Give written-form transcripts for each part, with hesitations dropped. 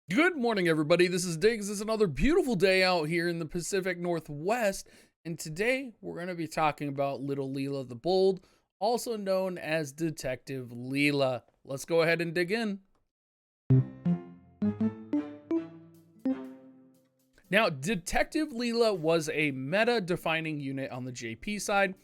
Good morning, everybody. This is Diggs. It's another beautiful day out here in the Pacific Northwest. And today we're going to be talking about little Leela the Bold, also known as Detective Leela. Let's go ahead and dig in. Now, Detective Leela was a meta-defining unit on the JP side.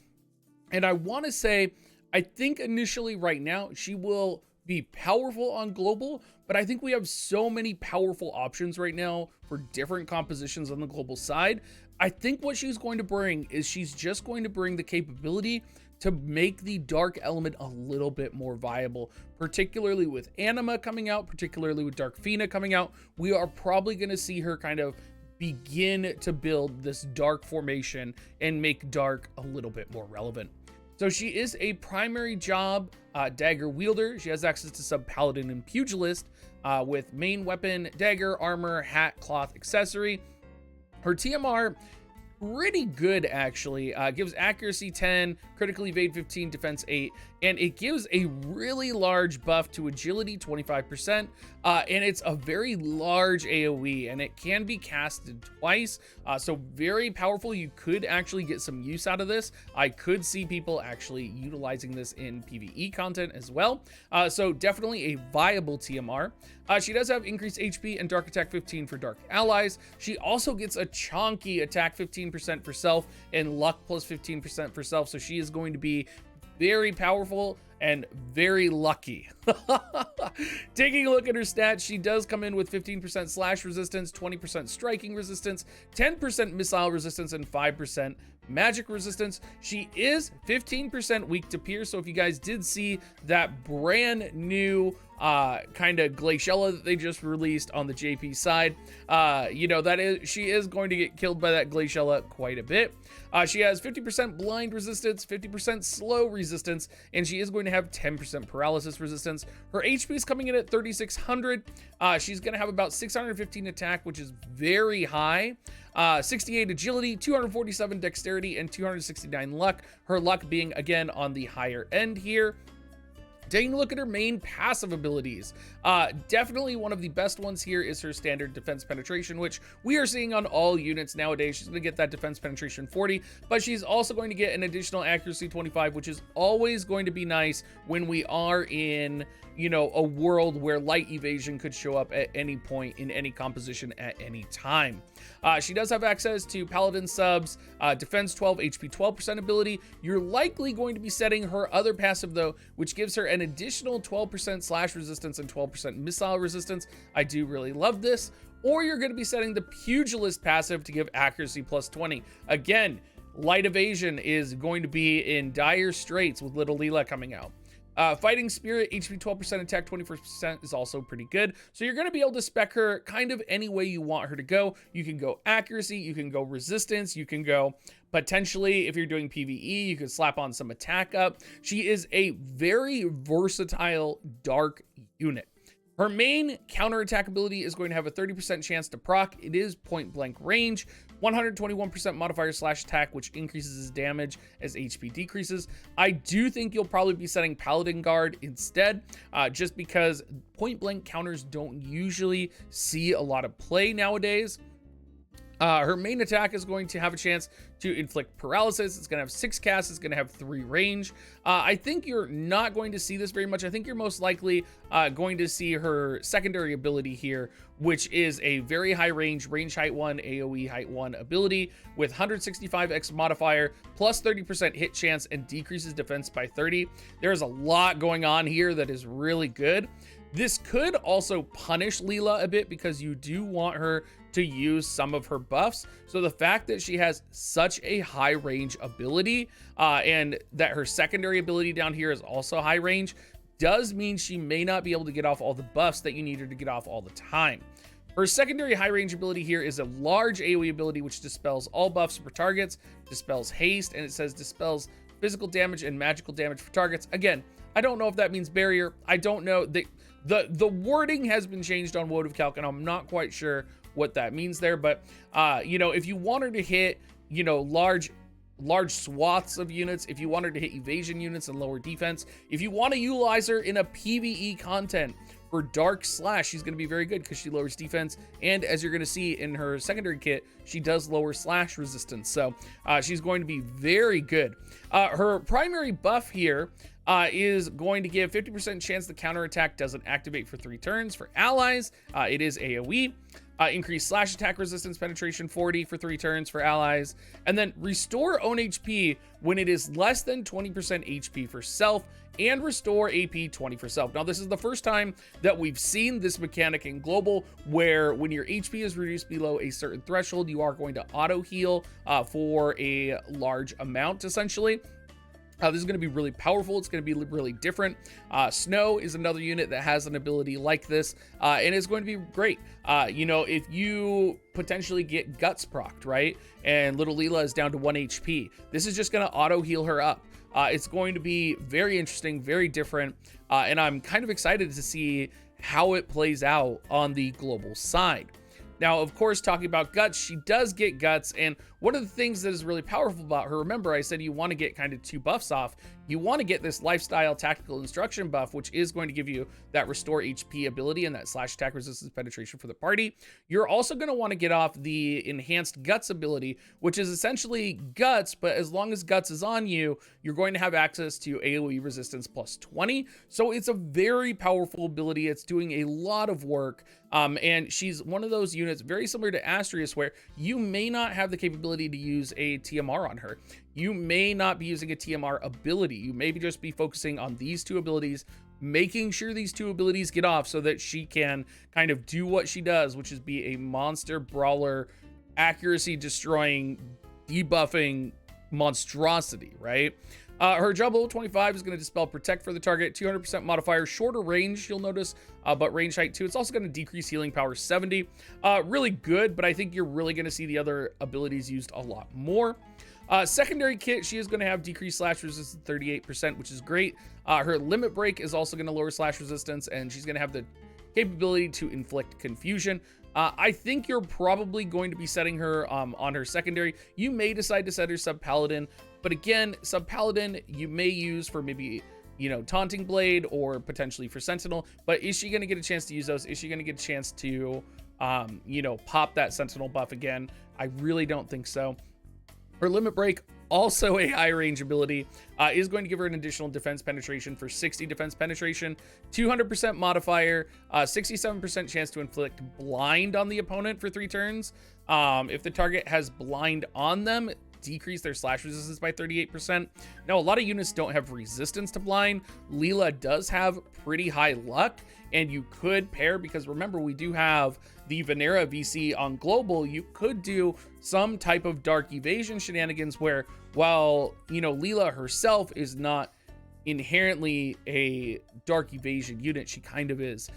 And I want to say, I think initially right now, she will be powerful on global, but I think we have so many powerful options right now for different compositions on the global side. I think what she's going to bring is she's just going to bring the capability to make the dark element a little bit more viable, particularly with Anima coming out, particularly with Dark Fina coming out. We are probably going to see her kind of begin to build this dark formation and make dark a little bit more relevant. So she is a primary job dagger wielder. She has access to sub paladin and pugilist with main weapon, dagger, armor, hat, cloth, accessory. Her TMR, pretty good actually. Gives accuracy 10, critical evade 15, defense 8, and it gives a really large buff to agility 25%, and it's a very large AoE, and it can be casted twice, so very powerful. You could actually get some use out of this. I could see people actually utilizing this in PvE content as well, so definitely a viable TMR. She does have increased HP and dark attack 15 for dark allies. She also gets a chonky attack 15% for self and luck plus 15% for self, so she is going to be very powerful and very lucky. Taking a look at her stats, she does come in with 15% slash resistance, 20% striking resistance, 10% missile resistance, and 5% magic resistance. She is 15% weak to pierce, so if you guys did see that brand new kind of glaciella that they just released on the JP side, you know, she is going to get killed by that glaciella quite a bit. She has 50% blind resistance, 50% slow resistance, and she is going to have 10% paralysis resistance. Her HP is coming in at 3,600. She's going to have about 615 attack, which is very high. 68 agility, 247 dexterity, and 269 luck. Her luck being, again, on the higher end here. Taking a look at her main passive abilities, definitely one of the best ones here is her standard defense penetration, which we are seeing on all units nowadays. She's going to get that defense penetration 40, but she's also going to get an additional accuracy 25, which is always going to be nice when we are in, you know, a world where light evasion could show up at any point in any composition at any time. She does have access to paladin subs, defense 12, HP 12% ability. You're likely going to be setting her other passive though, which gives her an additional 12% slash resistance and 12% missile resistance. I do really love this. Or you're going to be setting the pugilist passive to give accuracy plus 20. Again, light evasion is going to be in dire straits with little Leela coming out. Fighting Spirit, HP 12%, attack 24% is also pretty good. So you're going to be able to spec her kind of any way you want her to go. You can go accuracy, you can go resistance, you can go potentially, if you're doing PvE, you could slap on some attack up. She is a very versatile dark unit. Her main counterattack ability is going to have a 30% chance to proc. It is point blank range, 121% modifier slash attack, which increases his damage as HP decreases. I do think you'll probably be setting Paladin Guard instead, just because point blank counters don't usually see a lot of play nowadays. Her main attack is going to have a chance to inflict paralysis. It's going to have 6 casts. It's going to have 3 range. I think you're not going to see this very much. I think you're most likely going to see her secondary ability here, which is a very high range height 1, AoE height 1 ability with 165x modifier, plus 30% hit chance, and decreases defense by 30. There's a lot going on here that is really good. This could also punish Leela a bit because you do want her to use some of her buffs. So the fact that she has such a high range ability and that her secondary ability down here is also high range does mean she may not be able to get off all the buffs that you need her to get off all the time. Her secondary high range ability here is a large AoE ability which dispels all buffs for targets, dispels haste, and it says dispels physical damage and magical damage for targets. Again, I don't know if that means barrier. I don't know. The wording has been changed on WoTV Calc, and I'm not quite sure what that means there. But, you know, if you want her to hit, you know, large swaths of units, if you want her to hit evasion units and lower defense, if you want to utilize her in a PvE content For Dark Slash, she's going to be very good because she lowers defense. And as you're going to see in her secondary kit, she does lower slash resistance. So she's going to be very good. Her primary buff here is going to give 50% chance the counterattack doesn't activate for 3 turns. For allies, it is AoE. Increase slash attack resistance penetration 40 for 3 turns for allies. And then restore own HP when it is less than 20% HP for self, and restore AP 20 for self. Now, this is the first time that we've seen this mechanic in global, where when your HP is reduced below a certain threshold, you are going to auto heal for a large amount, essentially. This is going to be really powerful. It's going to be really different. Snow is another unit that has an ability like this, and it's going to be great. You know, if you potentially get Guts procced, right, and little Leela is down to 1 HP, this is just going to auto heal her up. It's going to be very interesting, very different, and I'm kind of excited to see how it plays out on the global side. Now, of course, talking about Guts, she does get Guts, and one of the things that is really powerful about her, remember I said you want to get kind of 2 buffs off. You want to get this Lifestyle Tactical Instruction buff, which is going to give you that Restore HP ability and that slash attack resistance penetration for the party. You're also going to want to get off the Enhanced Guts ability, which is essentially Guts, but as long as Guts is on you, you're going to have access to AoE resistance plus 20. So it's a very powerful ability. It's doing a lot of work. And she's one of those units very similar to Astrius, where you may not have the capability to use a TMR on her. You may not be using a TMR ability. You may just be focusing on these 2 abilities, making sure these 2 abilities get off so that she can kind of do what she does, which is be a monster brawler, accuracy destroying, debuffing monstrosity, right? Her job level 25 is going to dispel protect for the target, 200% modifier, shorter range, you'll notice, but range height 2. It's also going to decrease healing power 70. Really good, but I think you're really going to see the other abilities used a lot more. Secondary kit, she is going to have decreased slash resistance 38%, which is great. Her limit break is also going to lower slash resistance, and she's going to have the capability to inflict confusion. I think you're probably going to be setting her on her secondary. You may decide to set her sub paladin, but again, sub paladin you may use for maybe, you know, taunting blade or potentially for sentinel. But is she going to get a chance to use those? Is she going to get a chance to, you know, pop that sentinel buff again? I really don't think so. Her limit break, also a high range ability, is going to give her an additional defense penetration for 60 defense penetration, 200% modifier, 67% chance to inflict blind on the opponent for 3 turns. If the target has blind on them, decrease their slash resistance by 38%. Now, a lot of units don't have resistance to blind. Leela does have pretty high luck, and you could pair, because remember, we do have the Venera VC on global. You could do some type of dark evasion shenanigans where, while, you know, Leela herself is not inherently a dark evasion unit, she kind of is,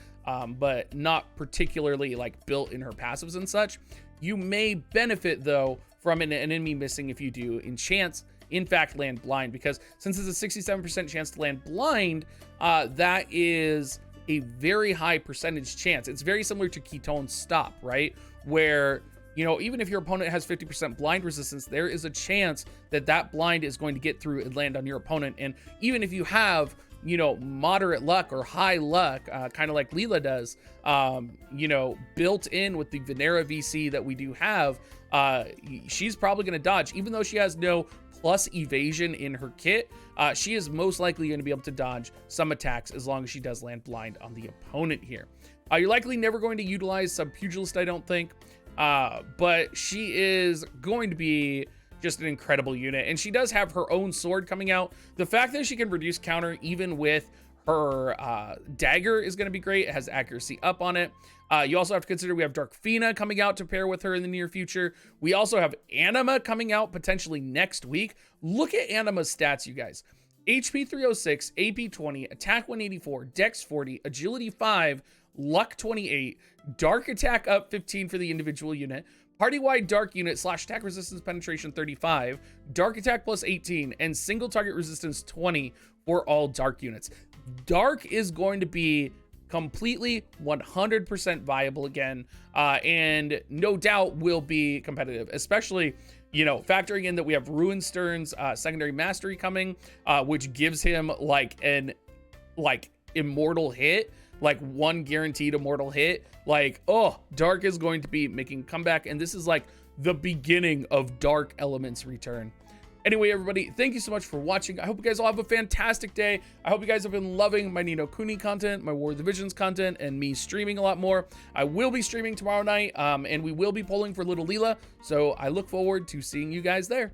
but not particularly like built in her passives and such. You may benefit though from an enemy missing if you do in fact land blind, because since it's a 67% chance to land blind, that is a very high percentage chance. It's very similar to Ketone Stop, right? Where, you know, even if your opponent has 50% blind resistance, there is a chance that that blind is going to get through and land on your opponent. And even if you have, you know, moderate luck or high luck, kind of like Leela does, you know, built in with the Venera VC that we do have, she's probably going to dodge. Even though she has no plus evasion in her kit, she is most likely going to be able to dodge some attacks as long as she does land blind on the opponent here. You're likely never going to utilize Sub-Pugilist, I don't think, but she is going to be just an incredible unit. And she does have her own sword coming out. The fact that she can reduce counter even with her dagger is going to be great. It has accuracy up on it. You also have to consider we have Dark Fina coming out to pair with her in the near future. We also have Anima coming out potentially next week. Look at Anima's stats, you guys. HP 306, AP 20, Attack 184, Dex 40, Agility 5, Luck 28, Dark Attack up 15 for the individual unit, Party-wide Dark unit slash attack resistance penetration 35, Dark Attack plus 18, and single target resistance 20 for all Dark units. Dark is going to be completely 100% viable again, and no doubt will be competitive, especially, you know, factoring in that we have Ruinstern's secondary mastery coming, which gives him like an immortal hit. like one guaranteed immortal hit, like, oh, Dark is going to be making a comeback, and this is like the beginning of Dark Element's return. Anyway, everybody, thank you so much for watching. I hope you guys all have a fantastic day. I hope you guys have been loving my Ni no Kuni content, my War of the Visions content, and me streaming a lot more. I will be streaming tomorrow night, and we will be polling for little Leela, so I look forward to seeing you guys there.